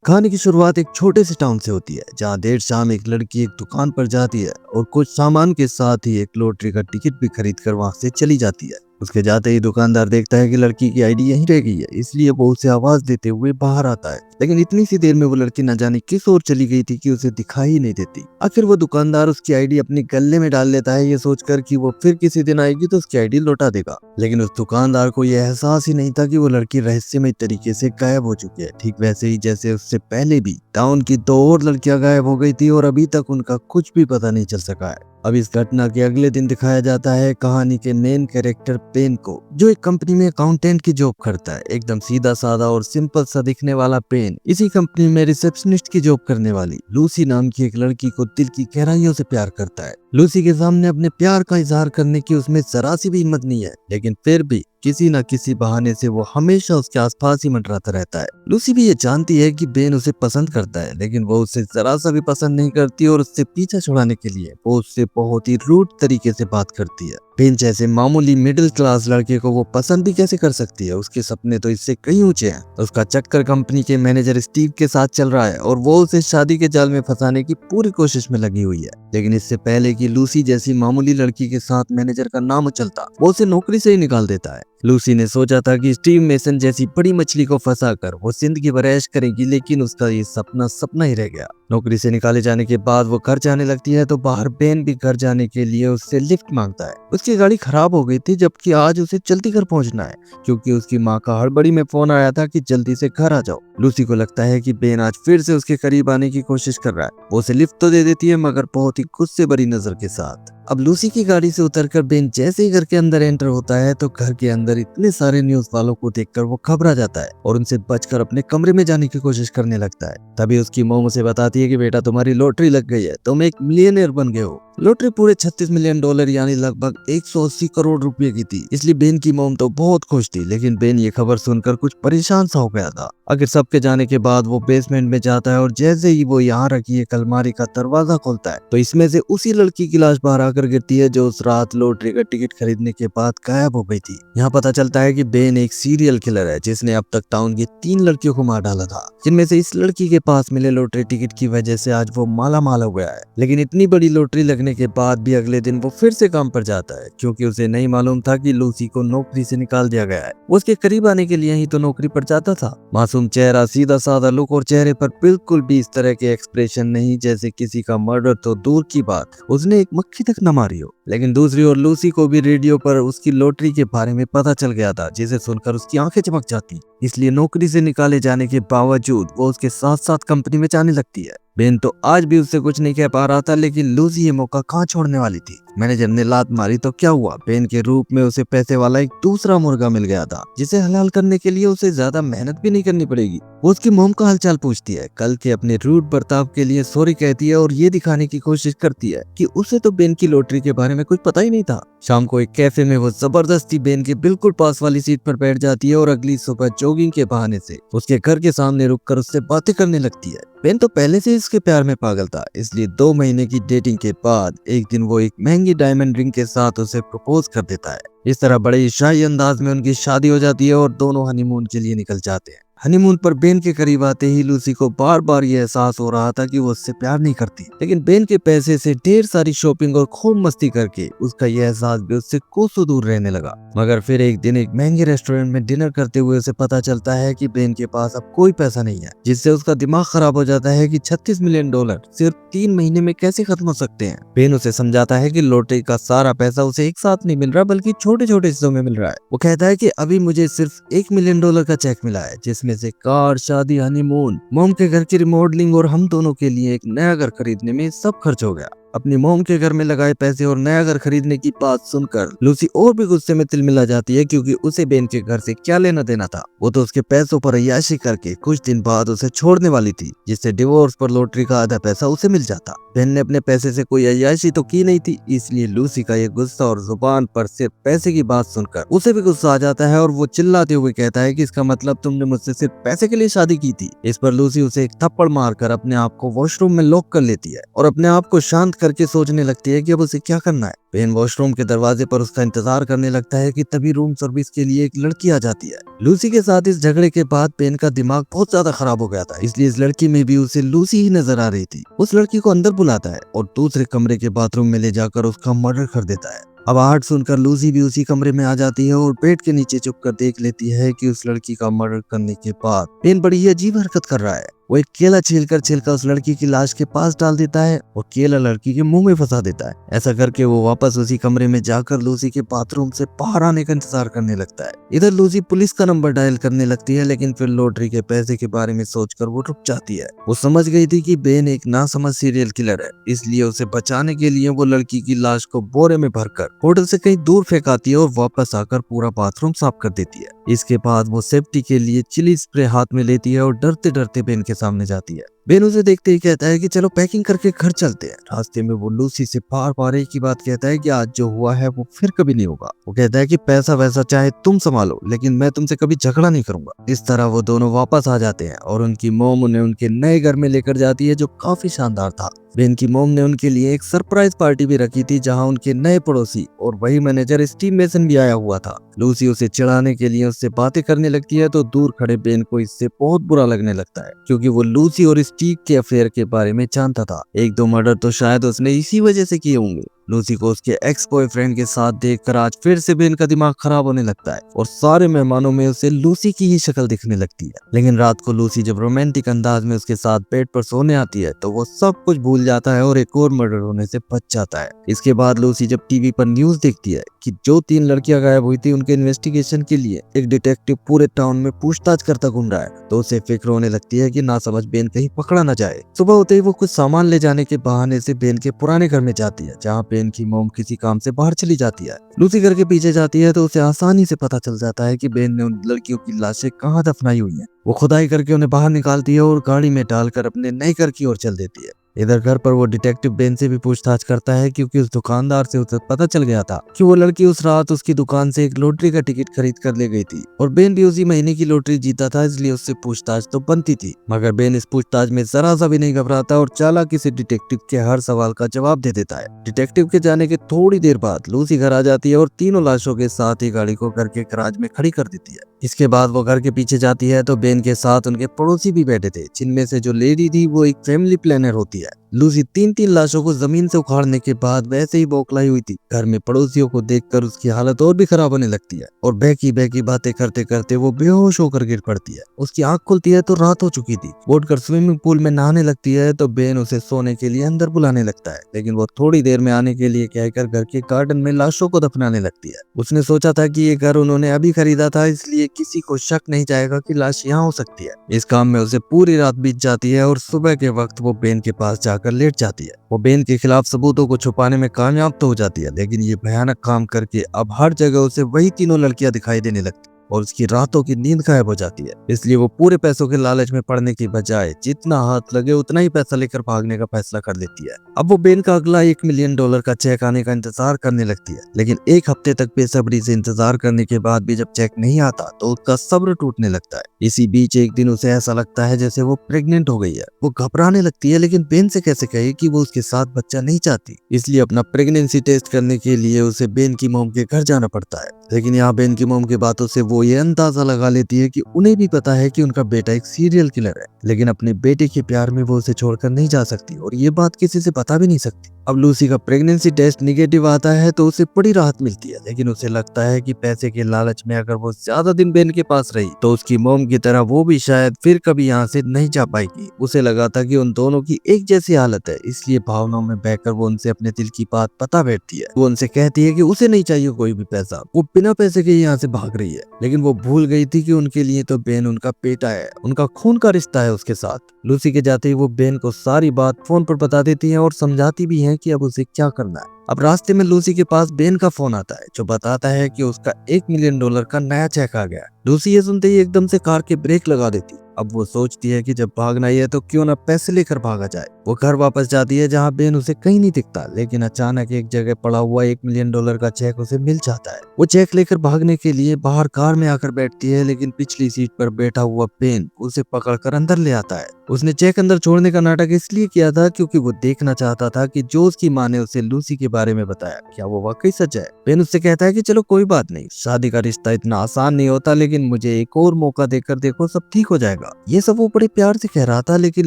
कहानी की शुरुआत एक छोटे से टाउन से होती है जहाँ देर शाम एक लड़की एक दुकान पर जाती है और कुछ सामान के साथ ही एक लॉटरी का टिकट भी खरीद कर वहां से चली जाती है। उसके जाते ही दुकानदार देखता है कि लड़की की आईडी यहीं रह गई है, इसलिए वो उसे आवाज देते हुए बाहर आता है। लेकिन इतनी सी देर में वो लड़की न जाने किस ओर चली गई थी कि उसे दिखाई ही नहीं देती। आखिर वो दुकानदार उसकी आईडी अपने गले में डाल लेता है, ये सोचकर कि वो फिर किसी दिन आएगी तो उसकी आईडी लौटा देगा। लेकिन उस दुकानदार को यह एहसास ही नहीं था कि वो लड़की रहस्यमय तरीके से गायब हो चुकी है, ठीक वैसे ही जैसे उससे पहले भी टाउन की 2 और लड़कियां गायब हो गई थी और अभी तक उनका कुछ भी पता नहीं चल सका है। अब इस घटना के अगले दिन दिखाया जाता है कहानी के मेन कैरेक्टर पेन को, जो एक कंपनी में अकाउंटेंट की जॉब करता है। एकदम सीधा साधा और सिंपल सा दिखने वाला पेन इसी कंपनी में रिसेप्शनिस्ट की जॉब करने वाली लूसी नाम की एक लड़की को दिल की गहराइयों से प्यार करता है। लूसी के सामने अपने प्यार का इजहार करने की उसमें जरा सी भी हिम्मत नहीं है, लेकिन फिर भी किसी न किसी बहाने से वो हमेशा उसके आसपास ही मंडराता रहता है। लूसी भी ये जानती है कि बेन उसे पसंद करता है, लेकिन वो उसे जरा सा भी पसंद नहीं करती और उससे पीछा छुड़ाने के लिए वो उससे बहुत ही रूड तरीके से बात करती है। बेन जैसे मामूली मिडिल क्लास लड़के को वो पसंद भी कैसे कर सकती है? उसके सपने तो इससे कहीं ऊंचे हैं। उसका चक्कर कंपनी के मैनेजर स्टीव के साथ चल रहा है और वो उसे शादी के जाल में फंसाने की पूरी कोशिश में लगी हुई है। लेकिन इससे पहले कि लूसी जैसी मामूली लड़की के साथ मैनेजर का नाम उछलता, वो उसे नौकरी से ही निकाल देता है। लूसी ने सोचा था कि स्टीव मेसन जैसी बड़ी मछली को फंसाकर वो जिंदगी भर ऐश करेगी, लेकिन उसका ये सपना सपना ही रह गया। नौकरी से निकाले जाने के बाद वो घर जाने लगती है तो बाहर बेन भी घर जाने के लिए उससे लिफ्ट मांगता है। उसकी गाड़ी खराब हो गई थी, जबकि आज उसे जल्दी घर पहुंचना है क्योंकि उसकी माँ का हड़बड़ी में फोन आया था कि जल्दी से घर आ जाओ। लूसी को लगता है कि बेन आज फिर से उसके करीब आने की कोशिश कर रहा है। वो उसे लिफ्ट तो दे देती है, मगर बहुत ही गुस्से भरी नजर के साथ। अब लूसी की गाड़ी से उतरकर बेन जैसे ही घर के अंदर एंटर होता है तो घर के अंदर इतने सारे न्यूज वालों को देखकर वो घबरा जाता है और उनसे बचकर अपने कमरे में जाने की कोशिश करने लगता है। तभी उसकी मॉम उसे बताती है कि बेटा, तुम्हारी लॉटरी लग गई है, तुम एक मिलियनेयर बन गए हो। लॉटरी पूरे $36 मिलियन यानी लगभग 180 करोड़ रुपए की थी, इसलिए बेन की मॉम तो बहुत खुश थी। लेकिन बेन ये खबर सुनकर कुछ परेशान सा हो गया था। आखिर सबके जाने के बाद वो बेसमेंट में जाता है और जैसे ही वो यहाँ रखी एक अलमारी का दरवाजा खोलता है तो इसमें से उसी लड़की की लाश बाहर आकर गिरती है जो उस रात लॉटरी का टिकट खरीदने के बाद गायब हो गई थी। यहाँ पता चलता है कि बेन एक सीरियल किलर है जिसने अब तक टाउन की 3 लड़कियों को मार डाला था, जिनमें से इस लड़की के पास मिले लॉटरी टिकट की वजह से आज वो माला माल हो गया है। लेकिन इतनी बड़ी लॉटरी लगने के बाद भी अगले दिन वो फिर से काम पर जाता है क्योंकि उसे नहीं मालूम था कि लूसी को नौकरी से निकाल दिया गया है। वो उसके करीब आने के लिए ही तो नौकरी पर जाता था। मासूम चेहरा, सीधा साधा लुक और चेहरे पर बिल्कुल भी इस तरह के एक्सप्रेशन नहीं जैसे किसी का मर्डर तो दूर की बात उसने एक मक्खी तक न मारी हो। लेकिन दूसरी ओर लूसी को भी रेडियो पर उसकी लॉटरी के बारे में पता चल गया था, जिसे सुनकर उसकी आंखें चमक जाती। इसलिए नौकरी से निकाले जाने के बावजूद वो उसके साथ साथ कंपनी में जाने लगती है। बेन तो आज भी उससे कुछ नहीं कह पा रहा था, लेकिन लूसी ये मौका कहाँ छोड़ने वाली थी। मैनेजर ने लात मारी तो क्या हुआ, बेन के रूप में उसे पैसे वाला एक दूसरा मुर्गा मिल गया था, जिसे हलाल करने के लिए उसे ज्यादा मेहनत भी नहीं करनी पड़ेगी। वो उसकी मोम का हालचाल पूछती है, कल के अपने रूड बर्ताव के लिए सॉरी कहती है और ये दिखाने की कोशिश करती है कि उसे तो बेन की लॉटरी के बारे में कुछ पता ही नहीं था। शाम को एक कैफे में वो जबरदस्ती बेन के बिल्कुल पास वाली सीट पर बैठ जाती है और अगली सुबह जॉगिंग के बहाने से उसके घर के सामने रुककर उससे बातें करने लगती है। बेन तो पहले से इसके प्यार में पागल था, इसलिए 2 महीने की डेटिंग के बाद एक दिन वो एक महंगी डायमंड रिंग के साथ उसे प्रपोज कर देता है। इस तरह बड़े ही शाही अंदाज में उनकी शादी हो जाती है और दोनों हनीमून के लिए निकल जाते हैं। हनीमून पर बेन के करीब आते ही लूसी को बार बार ये एहसास हो रहा था कि वो उससे प्यार नहीं करती, लेकिन बेन के पैसे से ढेर सारी शॉपिंग और खूब मस्ती करके उसका यह एहसास भी उससे कोसों दूर रहने लगा। मगर फिर एक दिन एक महंगे रेस्टोरेंट में डिनर करते हुए उसे पता चलता है कि बेन के पास अब कोई पैसा नहीं है, जिससे उसका दिमाग खराब हो जाता है कि $36 मिलियन सिर्फ 3 महीने में कैसे खत्म हो सकते हैं। बेन उसे समझाता है कि लॉटरी का सारा पैसा उसे एक साथ नहीं मिल रहा, बल्कि छोटे छोटे हिस्सों में मिल रहा है। वो कहता है कि अभी मुझे सिर्फ $1 मिलियन का चेक मिला है, जिसमें से कार, शादी, हनीमून, मॉम के घर की रिमॉडलिंग और हम दोनों के लिए एक नया घर खरीदने में सब खर्च हो गया। अपनी मॉम के घर में लगाए पैसे और नया घर खरीदने की बात सुनकर लूसी और भी गुस्से में तिलमिला जाती है, क्योंकि उसे बेन के घर से क्या लेना देना था। वो तो उसके पैसों पर अय्याशी करके कुछ दिन बाद उसे छोड़ने वाली थी, जिससे डिवोर्स पर लॉटरी का आधा पैसा उसे मिल जाता। बेन ने अपने पैसे से कोई अय्याशी तो की नहीं थी, इसलिए लूसी का ये गुस्सा और जुबान पर सिर्फ पैसे की बात सुनकर उसे भी गुस्सा आ जाता है और वो चिल्लाते हुए कहता है कि इसका मतलब तुमने मुझसे सिर्फ पैसे के लिए शादी की थी। इस पर लूसी उसे एक थप्पड़ मारकर अपने आप को वॉशरूम में लॉक कर लेती है और अपने आप को शांत करके सोचने लगती है कि अब उसे क्या करना है। बेन वॉशरूम के दरवाजे पर उसका इंतजार करने लगता है कि तभी रूम सर्विस के लिए एक लड़की आ जाती है। लूसी के साथ इस झगड़े के बाद बेन का दिमाग बहुत ज्यादा खराब हो गया था, इसलिए इस लड़की में भी उसे लूसी ही नजर आ रही थी। उस लड़की को अंदर बुलाता है और दूसरे कमरे के बाथरूम में ले जाकर उसका मर्डर कर देता है। अब आहट सुनकर लूसी भी उसी कमरे में आ जाती है और बेड के नीचे छुप कर देख लेती है कि उस लड़की का मर्डर करने के बाद बेन बड़ी ही अजीब हरकत कर रहा है। वो एक केला छिलकर उस लड़की की लाश के पास डाल देता है और केला लड़की के मुंह में फंसा देता है। ऐसा करके वो वापस उसी कमरे में जाकर लूसी के बाथरूम से बाहर आने का इंतजार करने लगता है। इधर लूसी पुलिस का नंबर डायल करने लगती है, लेकिन फिर लॉटरी के पैसे के बारे में सोचकर वो रुक जाती है। वो समझ गई थी कि बेन एक नासमझ सीरियल किलर है, इसलिए उसे बचाने के लिए वो लड़की की लाश को बोरे में भरकर होटल से कहीं दूर फेंकाती है और वापस आकर पूरा बाथरूम साफ कर देती है। इसके बाद वो सेफ्टी के लिए चिली स्प्रे हाथ में लेती है और डरते डरते बेन के सामने जाती है। बेन उसे देखते ही कहता है कि चलो पैकिंग करके घर चलते हैं। रास्ते में वो लूसी से बार बार एक ही बात कहता है कि आज जो हुआ है वो फिर कभी नहीं होगा। वो कहता है कि पैसा वैसा चाहे तुम संभालो, लेकिन मैं तुमसे कभी झगड़ा नहीं करूंगा। इस तरह वो दोनों वापस आ जाते हैं और उनकी मोम उन्हें उनके नए घर में लेकर जाती है, जो काफी शानदार था। बेन की मोम ने उनके लिए एक सरप्राइज पार्टी भी रखी थी, जहां उनके नए पड़ोसी और वही मैनेजर स्टीव मेसन भी आया हुआ था। लूसी उसे चिढ़ाने के लिए उससे बातें करने लगती है, तो दूर खड़े बेन को इससे बहुत बुरा लगने लगता है, क्योंकि वो लूसी और स्टीव के अफेयर के बारे में जानता था। एक दो मर्डर तो शायद उसने इसी वजह से किए होंगे। लूसी को उसके एक्स बॉयफ्रेंड के साथ देखकर आज फिर से बेन का दिमाग खराब होने लगता है और सारे मेहमानों में उसे लूसी की ही शक्ल दिखने लगती है। लेकिन रात को लूसी जब रोमांटिक अंदाज में उसके साथ बेड पर सोने आती है, तो वो सब कुछ भूल जाता है और एक और मर्डर होने से बच जाता है। इसके बाद लूसी जब टीवी पर न्यूज देखती है कि जो 3 लड़कियां गायब हुई थी, उनके इन्वेस्टिगेशन के लिए एक डिटेक्टिव पूरे टाउन में पूछताछ करता घूम रहा है, तो उसे फिक्र होने लगती है कि नासमझ बेन कहीं पकड़ा न जाए। सुबह होते ही वो कुछ सामान ले जाने के बहाने से बेन के पुराने घर में जाती है, जहाँ बेन की मोम किसी काम से बाहर चली जाती है। लूसी घर के पीछे जाती है तो उसे आसानी से पता चल जाता है कि बेन ने उन लड़कियों की लाशें कहाँ दफनाई हुई हैं। वो खुदाई करके उन्हें बाहर निकालती है और गाड़ी में डालकर अपने नए घर की ओर चल देती है। इधर घर पर वो डिटेक्टिव बेन से भी पूछताछ करता है, क्योंकि उस दुकानदार से उसे पता चल गया था कि वो लड़की उस रात उसकी दुकान से एक लॉटरी का टिकट खरीद कर ले गई थी और बेन भी उसी महीने की लॉटरी जीता था, इसलिए उससे पूछताछ तो बनती थी। मगर बेन इस पूछताछ में जरा सा भी नहीं घबराता और चालाकी से डिटेक्टिव के हर सवाल का जवाब दे देता है। डिटेक्टिव के जाने के थोड़ी देर बाद लूसी घर आ जाती है और तीनों लाशों के साथ ही गाड़ी को घर के गैराज में खड़ी कर देती है। इसके बाद वो घर के पीछे जाती है तो बेन के साथ उनके पड़ोसी भी बैठे थे, जिनमें से जो लेडी थी वो एक फैमिली प्लानर होती है। लूसी 3 लाशों को जमीन से उखाड़ने के बाद वैसे ही बौखलाई हुई थी। घर में पड़ोसियों को देखकर उसकी हालत और भी खराब होने लगती है और बहकी बहकी बातें करते करते वो बेहोश होकर गिर पड़ती है। उसकी आंख खुलती है तो रात हो चुकी थी। वो उठकर स्विमिंग पूल में नहाने लगती है तो बेन उसे सोने के लिए अंदर बुलाने लगता है, लेकिन वो थोड़ी देर में आने के लिए कहकर घर के गार्डन में लाशों को दफनाने लगती है। उसने सोचा था कि ये घर उन्होंने अभी खरीदा था, इसलिए किसी को शक नहीं जाएगा कि लाश यहाँ हो सकती है। इस काम में उसे पूरी रात बीत जाती है और सुबह के वक्त वो बेन के पास जाकर लेट जाती है। वो बेन के खिलाफ सबूतों को छुपाने में कामयाब तो हो जाती है, लेकिन ये भयानक काम करके अब हर जगह उसे वही तीनों लड़कियां दिखाई देने लगती और उसकी रातों की नींद गायब हो जाती है। इसलिए वो पूरे पैसों के लालच में पड़ने की बजाय जितना हाथ लगे उतना ही पैसा लेकर भागने का फैसला कर लेती है। अब वो बेन का अगला $1 मिलियन का चेक आने का इंतजार करने लगती है, लेकिन एक हफ्ते तक बेसब्री से इंतजार करने के बाद भी जब चेक नहीं आता तो उसका सब्र टूटने लगता है। इसी बीच एक दिन उसे ऐसा लगता है जैसे वो प्रेग्नेंट हो गई है। वो घबराने लगती है, लेकिन बेन से कैसे कहे कि वो उसके साथ बच्चा नहीं चाहती। इसलिए अपना प्रेगनेंसी टेस्ट करने के लिए उसे बेन की मोम के घर जाना पड़ता है। लेकिन यहाँ बेन की मोम की बातों से वो ये अंदाजा लगा लेती है कि उन्हें भी पता है कि उनका बेटा एक सीरियल किलर है, लेकिन अपने बेटे के प्यार में वो उसे छोड़कर नहीं जा सकती और ये बात किसी से बता भी नहीं सकती। अब लूसी का प्रेगनेंसी टेस्ट निगेटिव आता है तो उसे बड़ी राहत मिलती है, लेकिन उसे लगता है कि पैसे के लालच में अगर वो ज्यादा दिन बेन के पास रही तो उसकी मोम की तरह वो भी शायद फिर कभी यहाँ से नहीं जा पाएगी। उसे लगा था कि उन दोनों की एक जैसी हालत है, इसलिए भावनाओं में बहकर वो उनसे अपने दिल की बात बता बैठती है। वो उनसे कहती है कि उसे नहीं चाहिए कोई भी पैसा, वो बिना पैसे के यहाँ से भाग रही है। लेकिन वो भूल गई थी कि उनके लिए तो बेन उनका बेटा है, उनका खून का रिश्ता है उसके साथ। लूसी के जाते ही वो बेन को सारी बात फोन पर बता देती है और समझाती भी है कि अब उसे क्या करना है। अब रास्ते में लूसी के पास बेन का फोन आता है, जो बताता है कि उसका $1 मिलियन का नया चेक आ गया। लूसी ये सुनते ही एकदम से कार के ब्रेक लगा देती। अब वो सोचती है कि जब भागना ही है तो क्यों ना पैसे लेकर भागा जाए। वो घर वापस जाती है जहाँ बेन उसे कहीं नहीं दिखता, लेकिन अचानक एक जगह पड़ा हुआ $1 मिलियन का चेक उसे मिल जाता है। वो चेक लेकर भागने के लिए बाहर कार में आकर बैठती है, लेकिन पिछली सीट पर बैठा हुआ बेन उसे पकड़कर अंदर ले आता है। उसने चेक अंदर छोड़ने का नाटक इसलिए किया था क्योंकि वो देखना चाहता था कि जो उसकी माँ ने उसे लूसी के बारे में बताया क्या वो वाकई सच है। बेन उससे कहता है कि चलो कोई बात नहीं, शादी का रिश्ता इतना आसान नहीं होता, लेकिन मुझे एक और मौका देकर देखो, सब ठीक हो जाएगा। ये सब वो बड़े प्यार से कह रहा था, लेकिन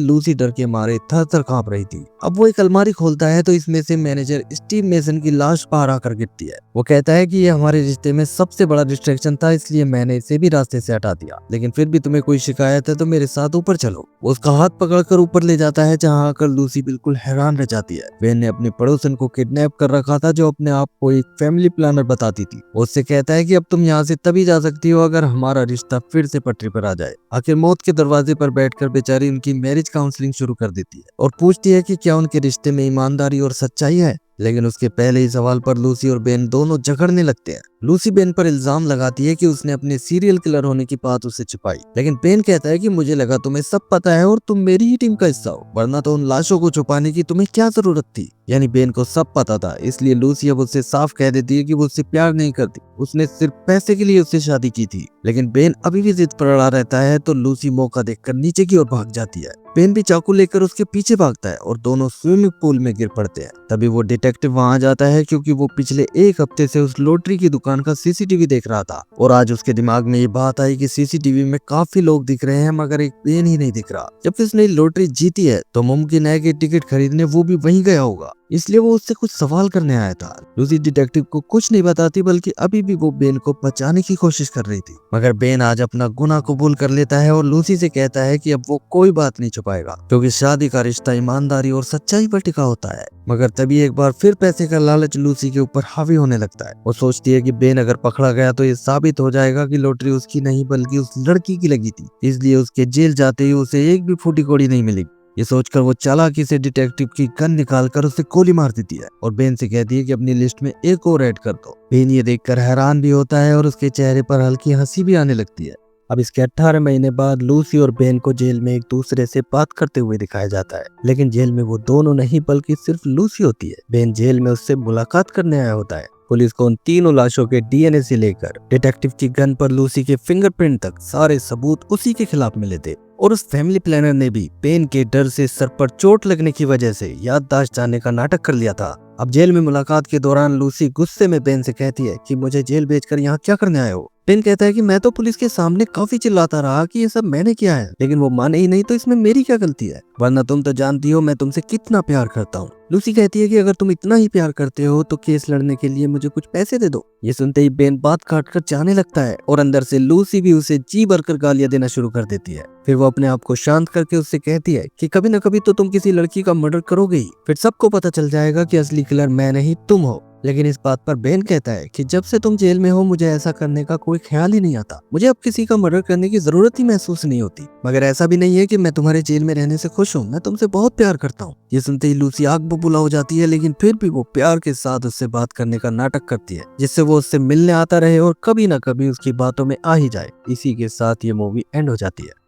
लूसी डर के मारे थर थर कांप रही थी। अब वो एक अलमारी खोलता है तो इसमें से मैनेजर स्टीव मेसन की लाश बाहर आकर गिरती है। वो कहता है कि ये हमारे रिश्ते में सबसे बड़ा डिस्ट्रैक्शन था, इसलिए मैंने इसे भी रास्ते से हटा दिया, लेकिन फिर भी तुम्हें कोई शिकायत है तो मेरे साथ ऊपर चलो। वो उसका हाथ पकड़कर ऊपर ले जाता है, जहाँ आकर लूसी बिल्कुल हैरान रह जाती है। बेन ने अपने पड़ोसन को किडनैप कर रखा था, जो अपने आप को एक फैमिली प्लानर बताती थी। वो उससे कहता है कि अब तुम यहाँ से तभी जा सकती हो अगर हमारा रिश्ता फिर से पटरी पर आ जाए। आखिर मौत के दरवाजे पर बैठकर बेचारी उनकी मैरिज काउंसलिंग शुरू कर देती है और पूछती है कि क्या उनके रिश्ते में ईमानदारी और सच्चाई है। लेकिन उसके पहले ही सवाल पर लूसी और बेन दोनों झगड़ने लगते हैं। लूसी बेन पर इल्जाम लगाती है कि उसने अपने सीरियल किलर होने की बात उसे छुपाई, लेकिन बेन कहता है कि मुझे लगा तुम्हें सब पता है और तुम मेरी ही टीम का हिस्सा हो, वरना तो उन लाशों को छुपाने की तुम्हें क्या जरूरत थी। यानी बेन को सब पता था, इसलिए लूसी अब उससे साफ कह देती है कि वो उससे प्यार नहीं करती, उसने सिर्फ पैसे के लिए उससे शादी की थी। लेकिन बेन अभी भी जिद पर अड़ा रहता है तो लूसी मौका देखकर नीचे की ओर भाग जाती है। बेन भी चाकू लेकर उसके पीछे भागता है और दोनों स्विमिंग पूल में गिर पड़ते हैं। तभी वो डिटेक्टिव वहां जाता है, क्योंकि वो पिछले एक हफ्ते से उस लॉटरी की दुकान का सीसीटीवी देख रहा था और आज उसके दिमाग में ये बात आई कि सीसीटीवी में काफी लोग दिख रहे हैं मगर एक बेन ही नहीं दिख रहा। जब उसने लॉटरी जीती है तो मुमकिन है कि टिकट खरीदने वो भी वहीं गया होगा, इसलिए वो उससे कुछ सवाल करने आया था। लूसी डिटेक्टिव को कुछ नहीं बताती, बल्कि अभी भी वो बेन को बचाने की कोशिश कर रही थी। मगर बेन आज अपना गुनाह कबूल कर लेता है और लूसी से कहता है कि अब वो कोई बात नहीं छुपाएगा, क्योंकि शादी का रिश्ता ईमानदारी और सच्चाई पर टिका होता है। मगर तभी एक बार फिर पैसे का लालच लूसी के ऊपर हावी होने लगता है। वो सोचती है कि बेन अगर पकड़ा गया तो ये साबित हो जाएगा कि लॉटरी उसकी नहीं बल्कि उस लड़की की लगी थी, इसलिए उसके जेल जाते ही उसे एक भी फूटी कौड़ी नहीं मिलेगी। ये सोचकर वो चालाकी से डिटेक्टिव की गन निकालकर उसे गोली मार देती है और बेन से कहती है कि अपनी लिस्ट में एक और ऐड कर दो। बेन ये देखकर हैरान भी होता है और उसके चेहरे पर हल्की हंसी भी आने लगती है। अब इसके 18 महीने बाद लूसी और बेन को जेल में एक दूसरे से बात करते हुए दिखाया जाता है, लेकिन जेल में वो दोनों नहीं बल्कि सिर्फ लूसी होती है। बेन जेल में उससे मुलाकात करने आया होता है। पुलिस को उन तीनों लाशों के डीएनए से लेकर डिटेक्टिव की गन पर लूसी के फिंगरप्रिंट तक सारे सबूत उसी के खिलाफ मिले थे और उस फैमिली प्लानर ने भी बेन के डर से सर पर चोट लगने की वजह से याददाश्त जाने का नाटक कर लिया था। अब जेल में मुलाकात के दौरान लूसी गुस्से में बेन से कहती है कि मुझे जेल भेजकर यहाँ क्या करने आए हो। बेन कहता है कि मैं तो पुलिस के सामने काफी चिल्लाता रहा कि ये सब मैंने किया है, लेकिन वो माने ही नहीं, तो इसमें मेरी क्या गलती है, वरना तुम तो जानती हो मैं तुमसे कितना प्यार करता हूँ। लूसी कहती है कि अगर तुम इतना ही प्यार करते हो तो केस लड़ने के लिए मुझे कुछ पैसे दे दो। ये सुनते ही बेन बात काट कर जाने लगता है और अंदर से लूसी भी उसे जी भरकर गालियां देना शुरू कर देती है। फिर वो अपने आप को शांत करके उससे कहती है कि कभी न कभी तो तुम किसी लड़की का मर्डर करोगे ही, फिर सबको पता चल जाएगा कि असली किलर मैं नहीं तुम हो। लेकिन इस बात पर बेन कहता है कि जब से तुम जेल में हो मुझे ऐसा करने का कोई ख्याल ही नहीं आता, मुझे अब किसी का मर्डर करने की जरूरत ही महसूस नहीं होती। मगर ऐसा भी नहीं है कि मैं तुम्हारे जेल में रहने से खुश हूँ, मैं तुमसे बहुत प्यार करता हूँ। ये सुनते ही लूसी आग बबूला हो जाती है, लेकिन फिर भी वो प्यार के साथ उससे बात करने का नाटक करती है, जिससे वो उससे मिलने आता रहे और कभी ना कभी उसकी बातों में आ ही जाए। इसी के साथ ये मूवी एंड हो जाती है।